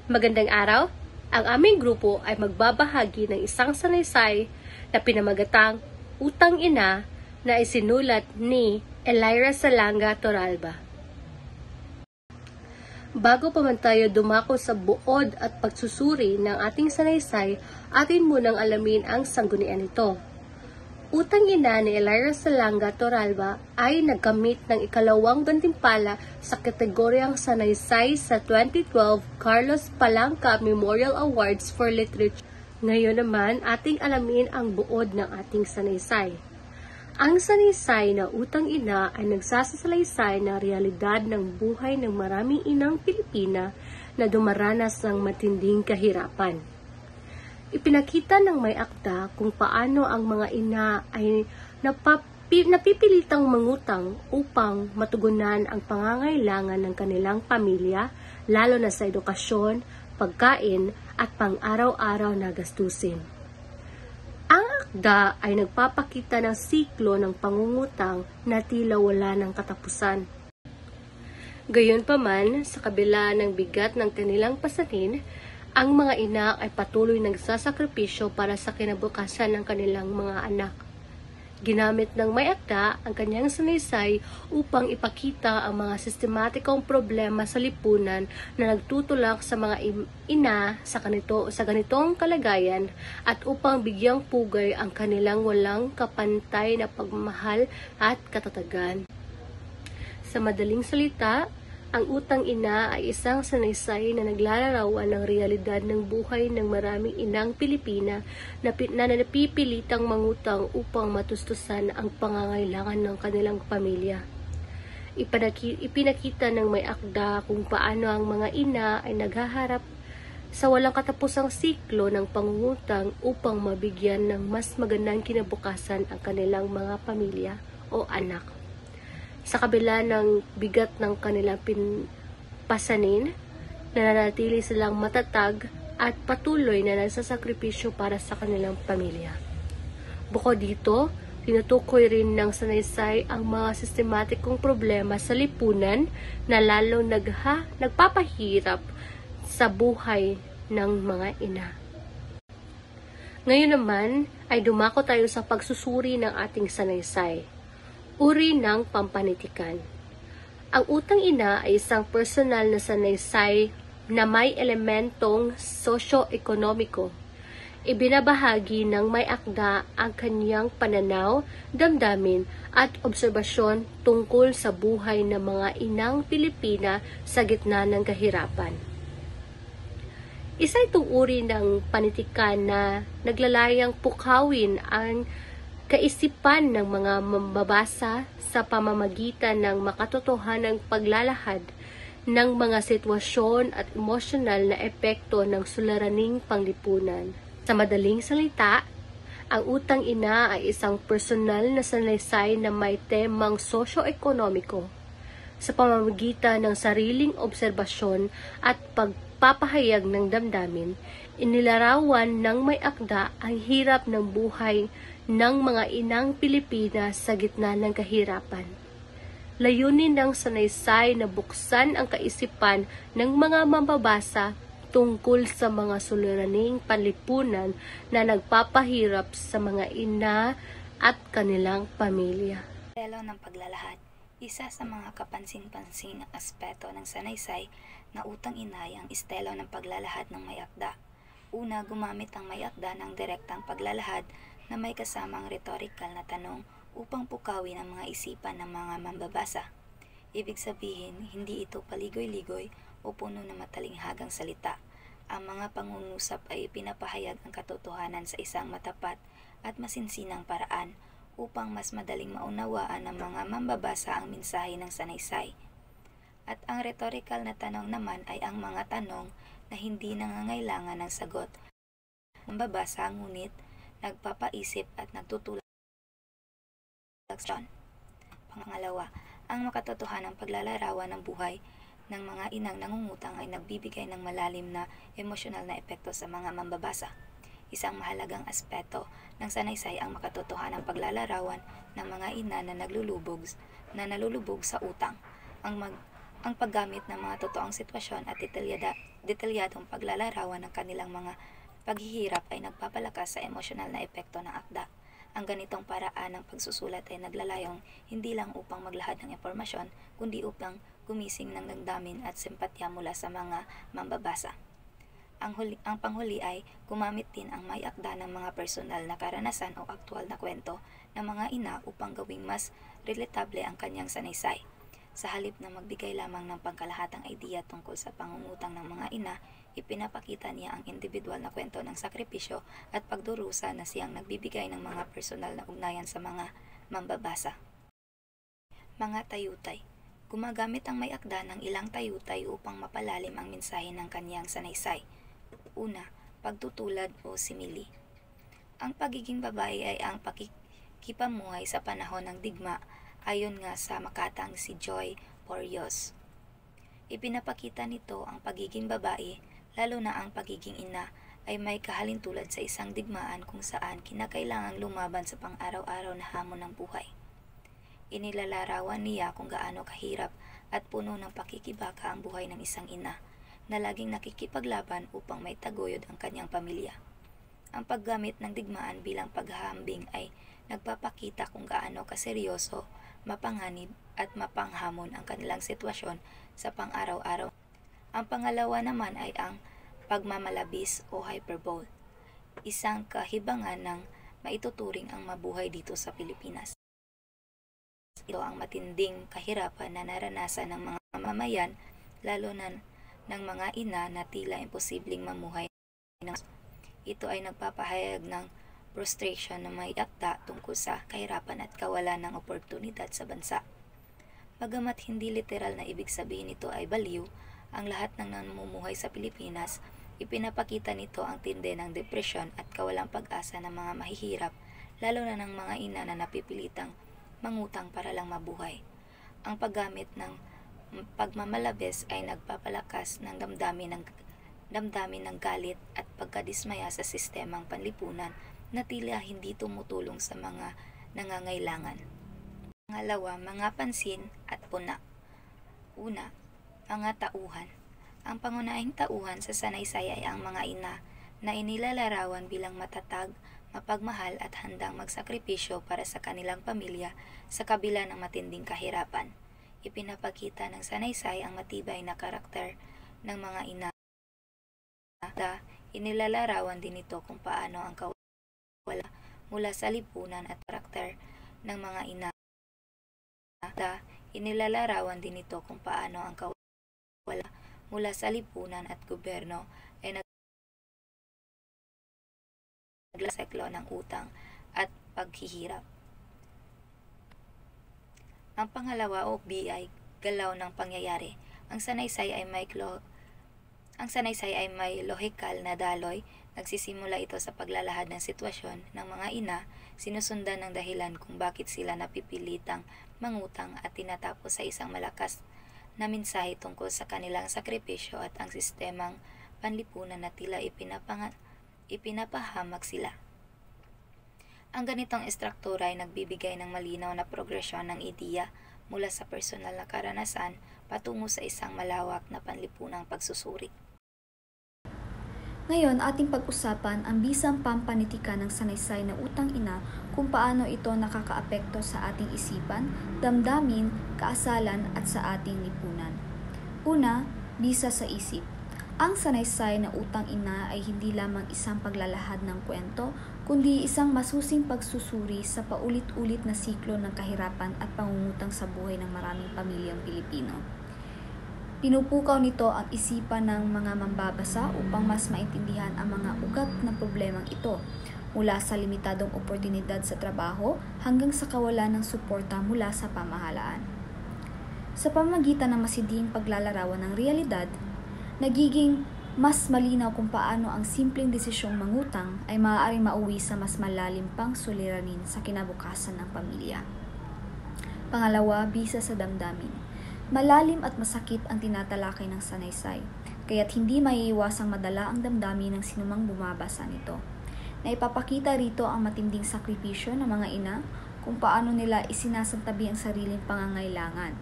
Magandang araw! Ang aming grupo ay magbabahagi ng isang sanaysay na pinamagatang Utang Ina na isinulat ni Elira Salanga Torralba. Bago pa man tayo dumako sa buod at pagsusuri ng ating sanaysay, atin munang alamin ang sanggunian nito. Utang Ina ni Elira Salanga Torralba ay nagkamit ng ikalawang gantimpala sa kategoryang sanaysay sa 2012 Carlos Palanca Memorial Awards for Literature. Ngayon naman, ating alamin ang buod ng ating sanaysay. Ang sanaysay na Utang Ina ay nagsasalaysay na realidad ng buhay ng maraming inang Pilipina na dumaranas ng matinding kahirapan. Ipinakita ng may akda kung paano ang mga ina ay napipilitang mangutang upang matugunan ang pangangailangan ng kanilang pamilya, lalo na sa edukasyon, pagkain at pang-araw-araw na gastusin. Ang akda ay nagpapakita ng siklo ng pangungutang na tila wala ng katapusan. Gayunpaman, sa kabila ng bigat ng kanilang pasanin, ang mga ina ay patuloy nagsasakripisyo para sa kinabukasan ng kanilang mga anak. Ginamit ng may akda ang kanyang sanaysay upang ipakita ang mga sistematikong problema sa lipunan na nagtutulak sa mga ina sa ganitong kalagayan at upang bigyang pugay ang kanilang walang kapantay na pagmamahal at katatagan. Sa madaling salita, ang Utang Ina ay isang sanaysay na naglalarawan ng realidad ng buhay ng maraming inang Pilipina na napipilitang mangutang upang matustusan ang pangangailangan ng kanilang pamilya. Ipinakita ng may akda kung paano ang mga ina ay naghaharap sa walang katapusang siklo ng pangungutang upang mabigyan ng mas magandang kinabukasan ang kanilang mga pamilya o anak. Sa kabila ng bigat ng kanilang pasanin, nananatili silang matatag at patuloy na nagsasakripisyo para sa kanilang pamilya. Bukod dito, tinutukoy rin ng sanaysay ang mga sistematikong problema sa lipunan na lalong nagpapahirap sa buhay ng mga ina. Ngayon naman ay dumako tayo sa pagsusuri ng ating sanaysay. Uri ng pampanitikan. Ang Utang Ina ay isang personal na sanaysay na may elementong sosyo-ekonomiko. Ibinabahagi ng may akda ang kanyang pananaw, damdamin at obserbasyon tungkol sa buhay ng mga inang Pilipina sa gitna ng kahirapan. Isa itong uri ng panitikan na naglalayang pukawin ang kaisipan ng mga mambabasa sa pamamagitan ng makatotohanang paglalahad ng mga sitwasyon at emosyonal na epekto ng suliraning panglipunan. Sa madaling salita, ang Utang Ina ay isang personal na sanaysay na may temang sosyo-ekonomiko. Sa pamamagitan ng sariling obserbasyon at pagpapahayag ng damdamin, inilarawan ng may akda ang hirap ng buhay ng mga inang Pilipinas sa gitna ng kahirapan. Layunin ng sanaysay na buksan ang kaisipan ng mga mambabasa tungkol sa mga suliraning panlipunan na nagpapahirap sa mga ina at kanilang pamilya. Estelo ng paglalahad. Isa sa mga kapansin-pansing aspeto ng sanaysay na Utang Ina ay ang estelo ng paglalahad ng may akda. Una, gumamit ang may akda ng direktang paglalahad na may kasamang rhetorical na tanong upang pukawin ang mga isipan ng mga mambabasa. Ibig sabihin, hindi ito paligoy-ligoy o puno ng matalinghagang salita. Ang mga pangungusap ay pinapahayag ang katotohanan sa isang matapat at masinsinang paraan upang mas madaling maunawaan ng mga mambabasa ang mensahe ng sanaysay. At ang rhetorical na tanong naman ay ang mga tanong na hindi nangangailangan ng sagot. Mambabasa ngunit nagpapaisip at nagtutulak. Pangalawa, ang makatotohanang paglalarawan ng buhay ng mga inang nangungutang ay nagbibigay ng malalim na emosyonal na epekto sa mga mambabasa. Isang mahalagang aspeto ng sanaysay ang makatotohanang paglalarawan ng mga ina na nalulubog sa utang. Ang Ang paggamit ng mga totoong sitwasyon at detalyadong paglalarawan ng kanilang mga paghihirap ay nagpapalakas sa emosyonal na epekto ng akda. Ang ganitong paraan ng pagsusulat ay naglalayong hindi lang upang maglahad ng impormasyon, kundi upang gumising ng damdamin at simpatya mula sa mga mambabasa. Ang panghuli ay gumamit din ang may akda ng mga personal na karanasan o aktwal na kwento ng mga ina upang gawing mas relatable ang kanyang sanaysay. Sa halip na magbigay lamang ng pangkalahatang idea tungkol sa pangungutang ng mga ina, ipinapakita niya ang individual na kwento ng sakripisyo at pagdurusa na siyang nagbibigay ng mga personal na ugnayan sa mga mambabasa. Mga tayutay. Gumagamit ang may akda ng ilang tayutay upang mapalalim ang mensahe ng kanyang sanaysay. Una, pagtutulad o simili. Ang pagiging babae ay ang pakikipamuhay sa panahon ng digma ayon nga sa makatang si Joy Porrios. Ipinapakita nito ang pagiging babae, lalo na ang pagiging ina, ay may kahalintulad sa isang digmaan kung saan kinakailangang lumaban sa pang-araw-araw na hamon ng buhay. Inilalarawan niya kung gaano kahirap at puno ng pakikibaka ang buhay ng isang ina, na laging nakikipaglaban upang may taguyod ang kanyang pamilya. Ang paggamit ng digmaan bilang paghahambing ay nagpapakita kung gaano kaseryoso, mapanganib at mapanghamon ang kanilang sitwasyon sa pang-araw-araw. Ang pangalawa naman ay ang pagmamalabis o hyperbole, isang kahibangan ng maituturing ang mabuhay dito sa Pilipinas. Ito ang matinding kahirapan na naranasan ng mga mamamayan, lalo na ng mga ina na tila imposibleng mamuhay. Ito ay nagpapahayag ng frustration na may akda tungkol sa kahirapan at kawalan ng oportunidad sa bansa. Bagamat hindi literal na ibig sabihin nito ay baliw, ang lahat ng namumuhay sa Pilipinas, ipinapakita nito ang tindi ng depresyon at kawalang pag-asa ng mga mahihirap, lalo na ng mga ina na napipilitang mangutang para lang mabuhay. Ang paggamit ng pagmamalabis ay nagpapalakas ng damdamin ng galit at pagkadismaya sa sistemang panlipunan na tila hindi tumutulong sa mga nangangailangan. Pangalawa, mga pansin at puna. Una, mga tauhan. Ang pangunahing tauhan sa sanaysay ay ang mga ina na inilalarawan bilang matatag, mapagmahal at handang magsakripisyo para sa kanilang pamilya sa kabila ng matinding kahirapan. Ipinapakita ng sanaysay ang matibay na karakter ng mga ina. Inilalarawan din ito kung paano ang kawala mula sa lipunan at karakter ng mga ina. Inilalarawan din ito kung paano ang kawala mula sa lipunan at gobyerno ay naglaseklo ng utang at paghihirap. Ang pangalawa o B ay galaw ng pangyayari. Ang sanaysay ay may lohikal na daloy. Nagsisimula ito sa paglalahad ng sitwasyon ng mga ina, sinusundan ng dahilan kung bakit sila napipilitang mangutang at tinatapos sa isang malakas na mensahe tungkol sa kanilang sakripisyo at ang sistemang panlipunan na tila ipinapahamak sila. Ang ganitong estruktura ay nagbibigay ng malinaw na progresyon ng ideya mula sa personal na karanasan patungo sa isang malawak na panlipunang pagsusuri. Ngayon, ating pag-usapan ang bisang pampanitikan ng sanaysay na utang ina kung paano ito nakakaapekto sa ating isipan, damdamin, kaasalan at sa ating lipunan. Una, bisa sa isip. Ang sanaysay na utang ina ay hindi lamang isang paglalahad ng kwento, kundi isang masusing pagsusuri sa paulit-ulit na siklo ng kahirapan at pangungutang sa buhay ng maraming pamilyang Pilipino. Pinupukaw nito ang isipan ng mga mambabasa upang mas maintindihan ang mga ugat ng problemang ito, mula sa limitadong oportunidad sa trabaho hanggang sa kawalan ng suporta mula sa pamahalaan. Sa pamamagitan ng masidhing paglalarawan ng realidad, nagiging mas malinaw kung paano ang simpleng desisyong mangutang ay maaaring mauwi sa mas malalim pang suliranin sa kinabukasan ng pamilya. Pangalawa, bisa sa damdamin. Malalim at masakit ang tinatalakay ng sanaysay, kaya't hindi maiiwasang madala ang damdamin ng sinumang bumabasa nito. Naipapakita rito ang matinding sakripisyo ng mga ina kung paano nila isinasantabi ang sariling pangangailangan.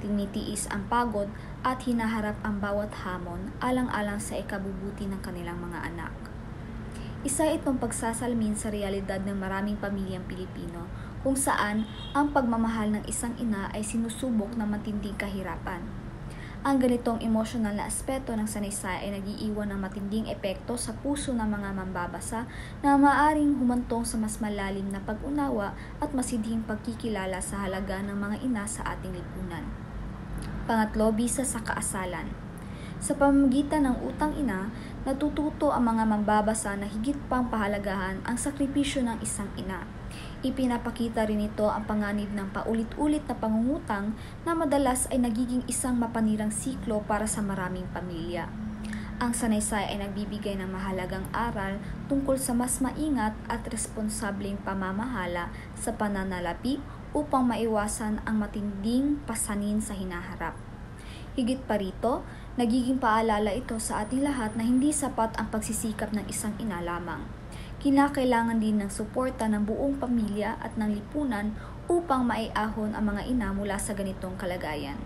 tinitiis ang pagod at hinaharap ang bawat hamon alang-alang sa ikabubuti ng kanilang mga anak. Isa itong pagsasalamin sa realidad ng maraming pamilyang Pilipino kung saan ang pagmamahal ng isang ina ay sinusubok ng matinding kahirapan. Ang ganitong emosyonal na aspeto ng sanaysay ay nag-iiwan ng matinding epekto sa puso ng mga mambabasa na maaaring humantong sa mas malalim na pag-unawa at masidhing pagkikilala sa halaga ng mga ina sa ating lipunan. Pangatlo, bisa sa kaasalan. Sa pamamagitan ng utang ina, natututo ang mga mambabasa na higit pang pahalagahan ang sakripisyo ng isang ina. Ipinapakita rin ito ang panganib ng paulit-ulit na pangungutang na madalas ay nagiging isang mapanirang siklo para sa maraming pamilya. Ang sanaysay ay nagbibigay ng mahalagang aral tungkol sa mas maingat at responsableng pamamahala sa pananalapi upang maiwasan ang matinding pasanin sa hinaharap. Higit pa rito, nagiging paalala ito sa ating lahat na hindi sapat ang pagsisikap ng isang ina lamang. Kinakailangan din ng suporta ng buong pamilya at ng lipunan upang maiahon ang mga ina mula sa ganitong kalagayan.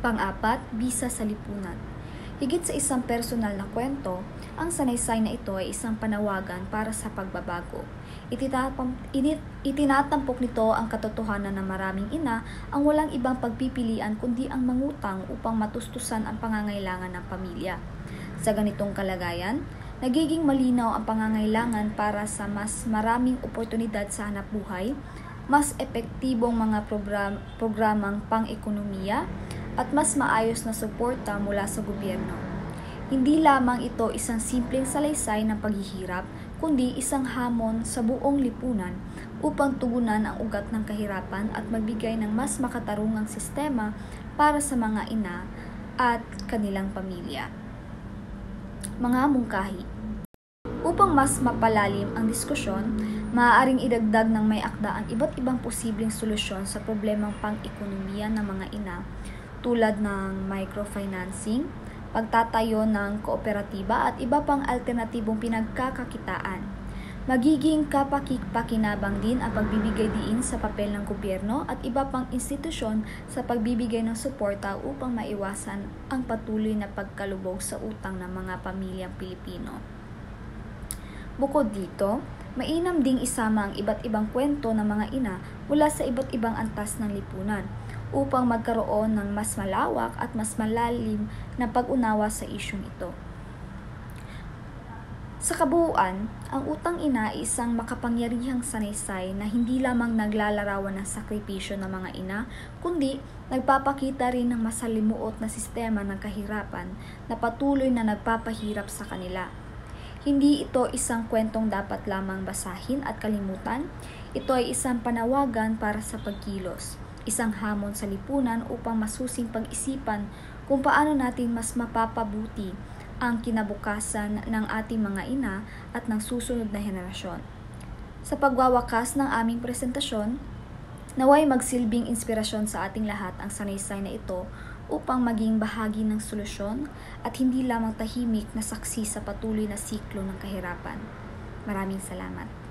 Pang-apat, bisa sa lipunan. Higit sa isang personal na kwento, ang sanaysay na ito ay isang panawagan para sa pagbabago. Itinatampok nito ang katotohanan ng maraming ina ang walang ibang pagpipilian kundi ang mangutang upang matustusan ang pangangailangan ng pamilya. Sa ganitong kalagayan, nagiging malinaw ang pangangailangan para sa mas maraming oportunidad sa hanapbuhay, mas epektibong mga programang pang-ekonomiya, at mas maayos na suporta mula sa gobyerno. Hindi lamang ito isang simpleng salaysay ng paghihirap, kundi isang hamon sa buong lipunan upang tugunan ang ugat ng kahirapan at magbigay ng mas makatarungang sistema para sa mga ina at kanilang pamilya. Mga mungkahi. Upang mas mapalalim ang diskusyon, maaaring idagdag ng may akda ang iba't ibang posibleng solusyon sa problemang pang-ekonomiya ng mga ina tulad ng microfinancing, pagtatayo ng kooperatiba at iba pang alternatibong pinagkakakitaan. Magiging kapaki-pakinabang din ang pagbibigay diin sa papel ng gobyerno at iba pang institusyon sa pagbibigay ng suporta upang maiwasan ang patuloy na pagkalubog sa utang ng mga pamilyang Pilipino. Bukod dito, mainam ding isama ang iba't ibang kwento ng mga ina mula sa iba't ibang antas ng lipunan upang magkaroon ng mas malawak at mas malalim na pag-unawa sa isyung ito. Sa kabuuan, ang utang ina ay isang makapangyarihang sanaysay na hindi lamang naglalarawan ng sakripisyo ng mga ina, kundi nagpapakita rin ng masalimuot na sistema ng kahirapan na patuloy na nagpapahirap sa kanila. Hindi ito isang kwentong dapat lamang basahin at kalimutan. Ito ay isang panawagan para sa pagkilos, isang hamon sa lipunan upang masusing pag-isipan kung paano natin mas mapapabuti ang kinabukasan ng ating mga ina at ng susunod na henerasyon. Sa pagwawakas ng aming presentasyon, naway magsilbing inspirasyon sa ating lahat ang sanaysay na ito upang maging bahagi ng solusyon at hindi lamang tahimik na saksi sa patuloy na siklo ng kahirapan. Maraming salamat.